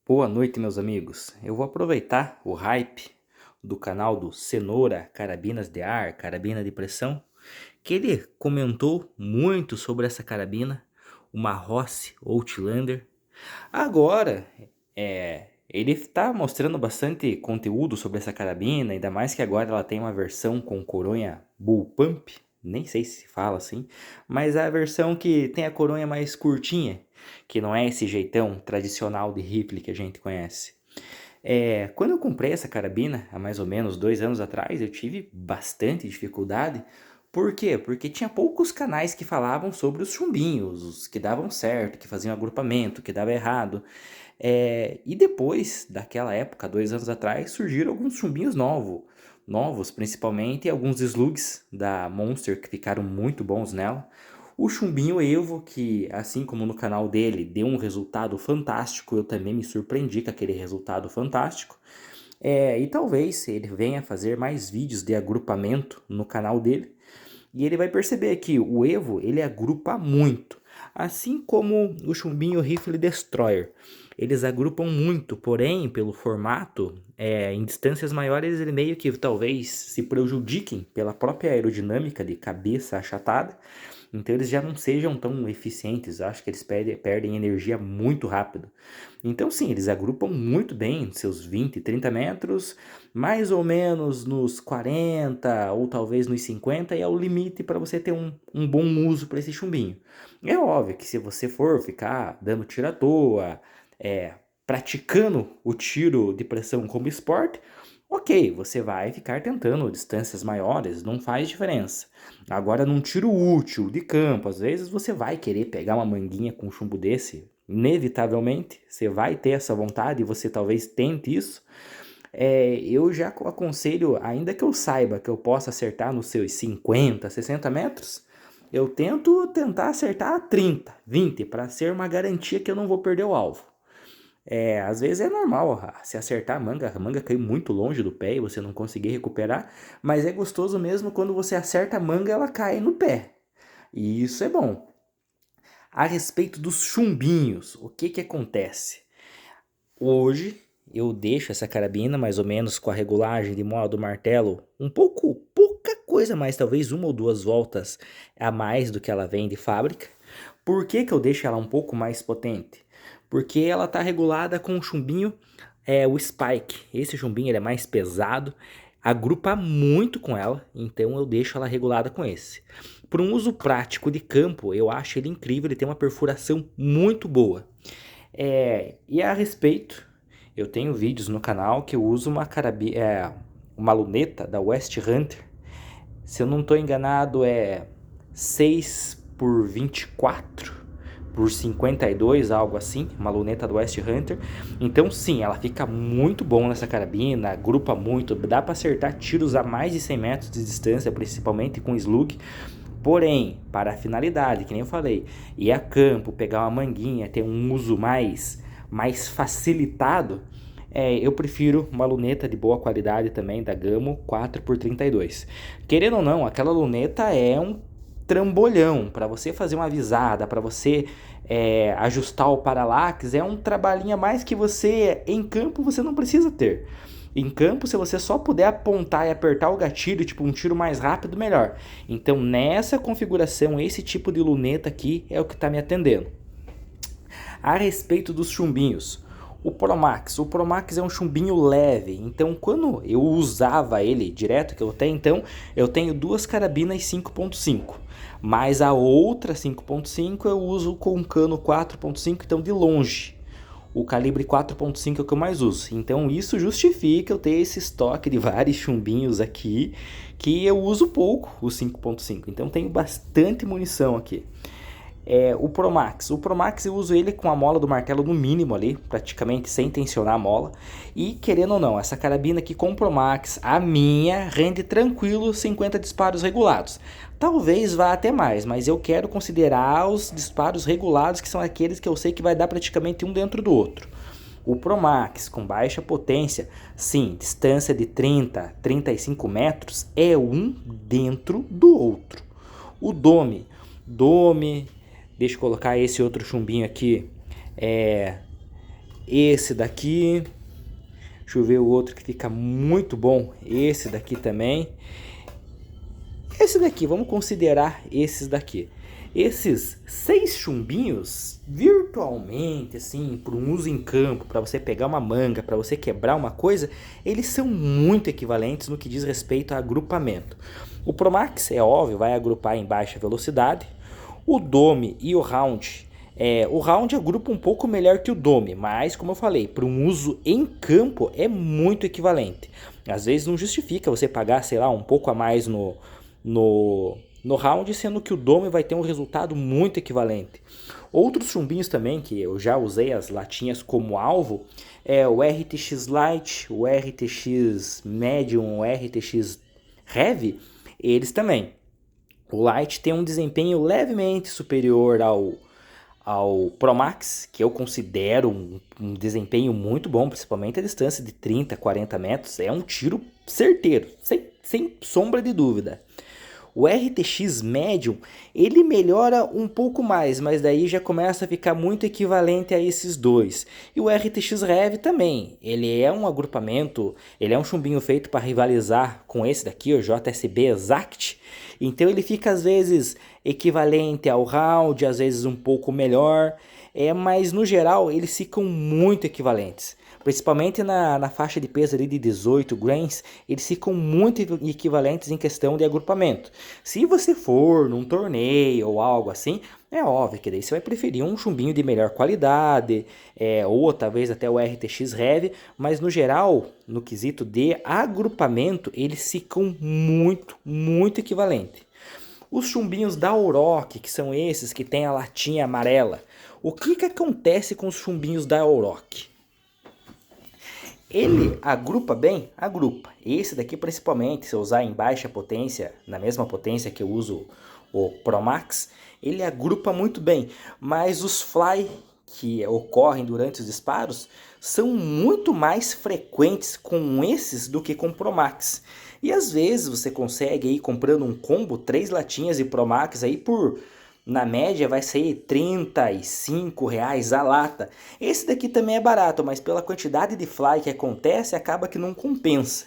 Boa noite, meus amigos. Eu vou aproveitar o hype do canal do Cenoura Carabinas de Ar, Carabina de Pressão, que ele comentou muito sobre essa carabina, uma Rossi Outlander. Agora, ele está mostrando bastante conteúdo sobre essa carabina, ainda mais que agora ela tem uma versão com coronha bullpump, nem sei se fala assim, mas é a versão que tem a coronha mais curtinha, que não é esse jeitão tradicional de rifle que a gente conhece. Quando eu comprei essa carabina, há mais ou menos 2 anos atrás, eu tive bastante dificuldade. Por quê? Porque tinha poucos canais que falavam sobre os chumbinhos, os que davam certo, que faziam agrupamento, que dava errado. E depois daquela época, 2 anos atrás, surgiram alguns chumbinhos novos principalmente, e alguns slugs da Monster que ficaram muito bons nela. O chumbinho Evo, que assim como no canal dele deu um resultado fantástico, eu também me surpreendi com aquele resultado fantástico. E talvez ele venha fazer mais vídeos de agrupamento no canal dele. E ele vai perceber que o Evo ele agrupa muito, assim como o chumbinho Rifle Destroyer. Eles agrupam muito, porém, pelo formato, em distâncias maiores, ele meio que talvez se prejudiquem pela própria aerodinâmica de cabeça achatada. Então eles já não sejam tão eficientes, acho que eles perdem energia muito rápido. Então sim, eles agrupam muito bem seus 20, 30 metros, mais ou menos nos 40 ou talvez nos 50, e é o limite para você ter um bom uso para esse chumbinho. É óbvio que se você for ficar dando tiro à toa, praticando o tiro de pressão como esporte, ok, você vai ficar tentando distâncias maiores, não faz diferença. Agora, num tiro útil de campo, às vezes você vai querer pegar uma manguinha com um chumbo desse, inevitavelmente, você vai ter essa vontade e você talvez tente isso. Eu já aconselho, ainda que eu saiba que eu possa acertar nos seus 50, 60 metros, eu tento tentar acertar a 30, 20, para ser uma garantia que eu não vou perder o alvo. Às vezes é normal se acertar a manga cair muito longe do pé e você não conseguir recuperar, mas é gostoso mesmo quando você acerta a manga e ela cai no pé. E isso é bom. A respeito dos chumbinhos, o que acontece? Hoje eu deixo essa carabina mais ou menos com a regulagem de mola do martelo pouca coisa mais, talvez uma ou duas voltas a mais do que ela vem de fábrica. Por que eu deixo ela um pouco mais potente? Porque ela está regulada com o chumbinho, o Spike. Esse chumbinho ele é mais pesado, agrupa muito com ela, então eu deixo ela regulada com esse. Para um uso prático de campo, eu acho ele incrível, ele tem uma perfuração muito boa. E a respeito, eu tenho vídeos no canal que eu uso uma luneta da West Hunter. Se eu não estou enganado, é 6 por 24 por 52, algo assim, uma luneta do West Hunter. Então sim, ela fica muito bom nessa carabina, agrupa muito, dá para acertar tiros a mais de 100 metros de distância, principalmente com slug. Porém, para a finalidade, que nem eu falei, ir a campo, pegar uma manguinha, ter um uso mais facilitado, eu prefiro uma luneta de boa qualidade também, da Gamo 4x32. Querendo ou não, aquela luneta é um trambolhão para você fazer uma visada, para você ajustar o paralaxe, é um trabalhinho a mais que você em campo você não precisa ter. Em campo, se você só puder apontar e apertar o gatilho, tipo um tiro mais rápido, melhor. Então, nessa configuração, esse tipo de luneta aqui é o que está me atendendo. A respeito dos chumbinhos, o Promax é um chumbinho leve, então quando eu usava ele direto, que eu até então, eu tenho duas carabinas 5.5, mas a outra 5.5 eu uso com um cano 4.5, então de longe. O calibre 4.5 é o que eu mais uso. Então isso justifica eu ter esse estoque de vários chumbinhos aqui, que eu uso pouco o 5.5. Então tenho bastante munição aqui. O Promax eu uso ele com a mola do martelo no mínimo ali, praticamente sem tensionar a mola. E querendo ou não, essa carabina aqui com o Promax, a minha, rende tranquilo 50 disparos regulados. Talvez vá até mais, mas eu quero considerar os disparos regulados, que são aqueles que eu sei que vai dar praticamente um dentro do outro. O Promax com baixa potência, sim, distância de 30, 35 metros, é um dentro do outro. O Dome, deixa eu colocar esse outro chumbinho aqui, Esse daqui, deixa eu ver o outro que fica muito bom, esse daqui também. Esse daqui, vamos considerar esses daqui. Esses 6 chumbinhos, virtualmente, assim, para um uso em campo, para você pegar uma manga, para você quebrar uma coisa, eles são muito equivalentes no que diz respeito a agrupamento. O Promax, é óbvio, vai agrupar em baixa velocidade. O Dome e o Round, o Round agrupa um pouco melhor que o Dome, mas, como eu falei, para um uso em campo é muito equivalente. Às vezes não justifica você pagar, sei lá, um pouco a mais no round, sendo que o Dome vai ter um resultado muito equivalente. Outros chumbinhos também, que eu já usei as latinhas como alvo, é o RTX Lite, o RTX Medium, o RTX Heavy, eles também. O Lite tem um desempenho levemente superior ao Promax, que eu considero um desempenho muito bom, principalmente a distância de 30, 40 metros, é um tiro certeiro, sem sombra de dúvida. O RTX Medium, ele melhora um pouco mais, mas daí já começa a ficar muito equivalente a esses dois. E o RTX Rev também, ele é um agrupamento, ele é um chumbinho feito para rivalizar com esse daqui, o JSB Exact. Então ele fica às vezes equivalente ao Round, às vezes um pouco melhor, mas no geral eles ficam muito equivalentes. Principalmente na faixa de peso ali de 18 grains, eles ficam muito equivalentes em questão de agrupamento. Se você for num torneio ou algo assim, é óbvio que daí você vai preferir um chumbinho de melhor qualidade, ou talvez até o RTX Rev, mas no geral, no quesito de agrupamento, eles ficam muito equivalentes. Os chumbinhos da Oroch, que são esses que tem a latinha amarela, o que acontece com os chumbinhos da Oroch? Ele agrupa bem? Agrupa. Esse daqui principalmente, se eu usar em baixa potência, na mesma potência que eu uso o Promax, ele agrupa muito bem. Mas os fly que ocorrem durante os disparos são muito mais frequentes com esses do que com o Promax. E às vezes você consegue ir comprando um combo, 3 latinhas de Promax aí por... Na média vai sair R$ 35 a lata. Esse daqui também é barato, mas pela quantidade de fly que acontece, acaba que não compensa.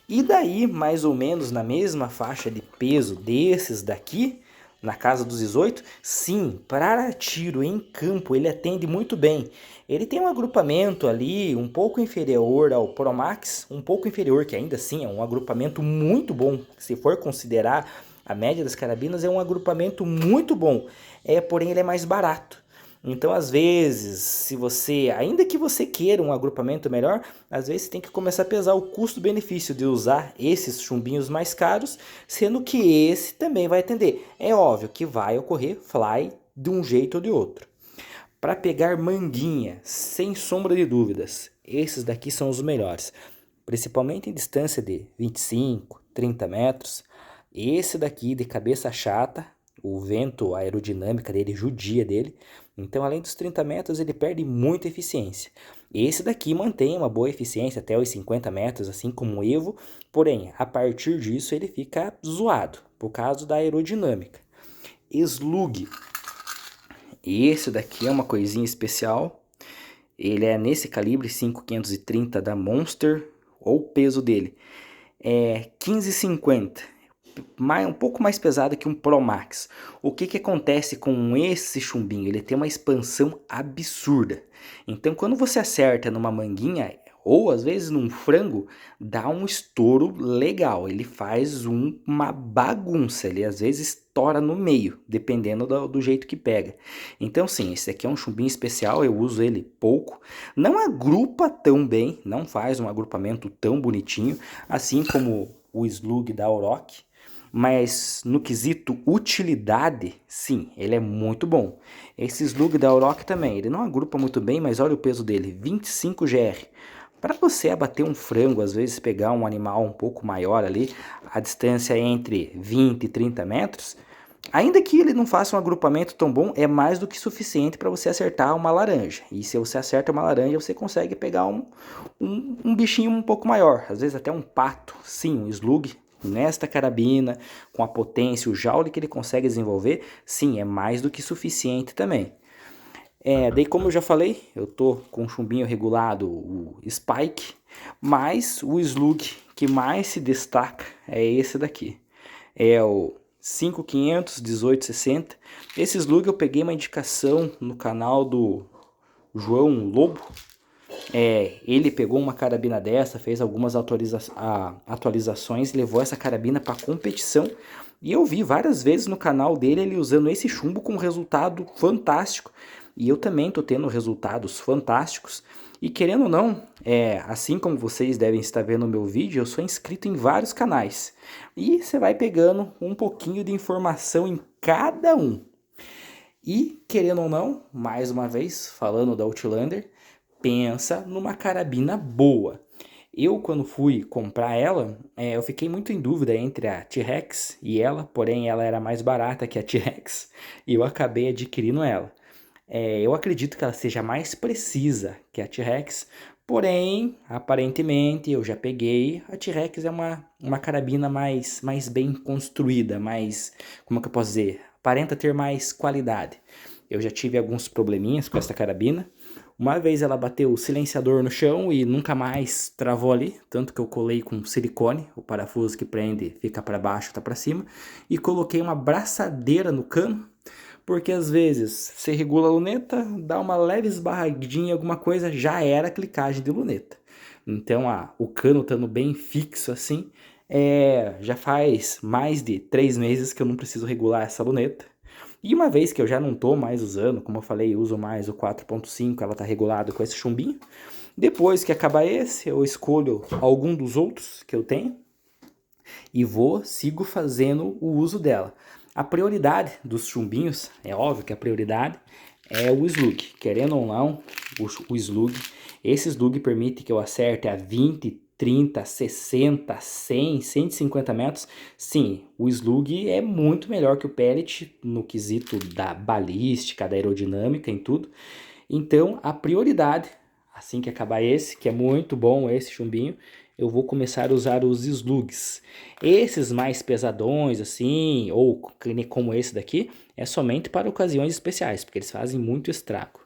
E daí, mais ou menos na mesma faixa de peso desses daqui, na casa dos 18, sim, para tiro em campo ele atende muito bem. Ele tem um agrupamento ali um pouco inferior ao Promax, um pouco inferior, que ainda assim é um agrupamento muito bom, se for considerar a média das carabinas, é um agrupamento muito bom, porém ele é mais barato. Então, às vezes, se você, ainda que você queira um agrupamento melhor, às vezes tem que começar a pesar o custo-benefício de usar esses chumbinhos mais caros, sendo que esse também vai atender. É óbvio que vai ocorrer fly de um jeito ou de outro. Para pegar manguinha, sem sombra de dúvidas, esses daqui são os melhores, principalmente em distância de 25, 30 metros. Esse daqui de cabeça chata, o vento, a aerodinâmica dele judia dele, então além dos 30 metros ele perde muita eficiência. Esse daqui mantém uma boa eficiência até os 50 metros, assim como o Evo, porém a partir disso ele fica zoado, por causa da aerodinâmica. Slug, esse daqui é uma coisinha especial, ele é nesse calibre 5.530 da Monster, ou o peso dele é 15,50. Um pouco mais pesado que um Pro Max. O que acontece com esse chumbinho? Ele tem uma expansão absurda. Então quando você acerta numa manguinha ou às vezes num frango, dá um estouro legal. Ele faz uma bagunça, ele às vezes estoura no meio, dependendo do jeito que pega. Então sim, esse aqui é um chumbinho especial, eu uso ele pouco. Não agrupa tão bem, não faz um agrupamento tão bonitinho, assim como o Slug da Oroch. Mas no quesito utilidade, sim, ele é muito bom. Esse Slug da Oroch também, ele não agrupa muito bem, mas olha o peso dele, 25 GR. Para você abater um frango, às vezes pegar um animal um pouco maior ali, a distância entre 20 e 30 metros, ainda que ele não faça um agrupamento tão bom, é mais do que suficiente para você acertar uma laranja. E se você acerta uma laranja, você consegue pegar um bichinho um pouco maior, às vezes até um pato, sim, um Slug. Nesta carabina, com a potência, o joule que ele consegue desenvolver, sim, é mais do que suficiente também. Daí como eu já falei, eu tô com o chumbinho regulado, o Spike, mas o slug que mais se destaca é esse daqui. É o 5500 1860. Esse slug eu peguei uma indicação no canal do João Lobo. Ele pegou uma carabina dessa, fez algumas atualizações, levou essa carabina para competição. E eu vi várias vezes no canal dele ele usando esse chumbo com resultado fantástico. E eu também tô tendo resultados fantásticos. E querendo ou não, assim como vocês devem estar vendo no meu vídeo, eu sou inscrito em vários canais. E você vai pegando um pouquinho de informação em cada um. E querendo ou não, mais uma vez, falando da Outlander, pensa numa carabina boa. Eu, quando fui comprar ela, eu fiquei muito em dúvida entre a T-Rex e ela, porém ela era mais barata que a T-Rex e eu acabei adquirindo ela. Eu acredito que ela seja mais precisa que a T-Rex, porém, aparentemente, eu já peguei, a T-Rex é uma carabina mais bem construída, mais, como é que eu posso dizer? Aparenta ter mais qualidade. Eu já tive alguns probleminhas com essa carabina. Uma vez ela bateu o silenciador no chão e nunca mais travou ali, tanto que eu colei com silicone, o parafuso que prende fica para baixo, tá para cima, e coloquei uma braçadeira no cano, porque às vezes você regula a luneta, dá uma leve esbarradinha, alguma coisa, já era clicagem de luneta. Então o cano estando bem fixo assim, já faz mais de 3 meses que eu não preciso regular essa luneta. E uma vez que eu já não tô mais usando, como eu falei, uso mais o 4.5, ela tá regulado com esse chumbinho. Depois que acabar esse, eu escolho algum dos outros que eu tenho e sigo fazendo o uso dela. A prioridade dos chumbinhos, é óbvio que a prioridade é o slug. Querendo ou não, o slug, esse slug permite que eu acerte a 20, 30, 60, 100, 150 metros. Sim, o slug é muito melhor que o pellet no quesito da balística, da aerodinâmica, em tudo. Então, a prioridade, assim que acabar esse, que é muito bom esse chumbinho, eu vou começar a usar os slugs. Esses mais pesadões, assim, ou como esse daqui, é somente para ocasiões especiais, porque eles fazem muito estrago.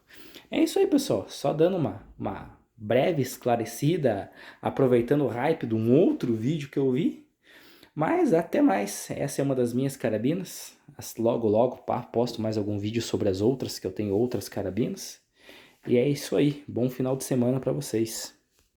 É isso aí, pessoal. Só dando uma breve esclarecida, aproveitando o hype de um outro vídeo que eu vi. Mas até mais. Essa é uma das minhas carabinas. Logo, logo, pá, posto mais algum vídeo sobre as outras, que eu tenho outras carabinas. E é isso aí. Bom final de semana para vocês.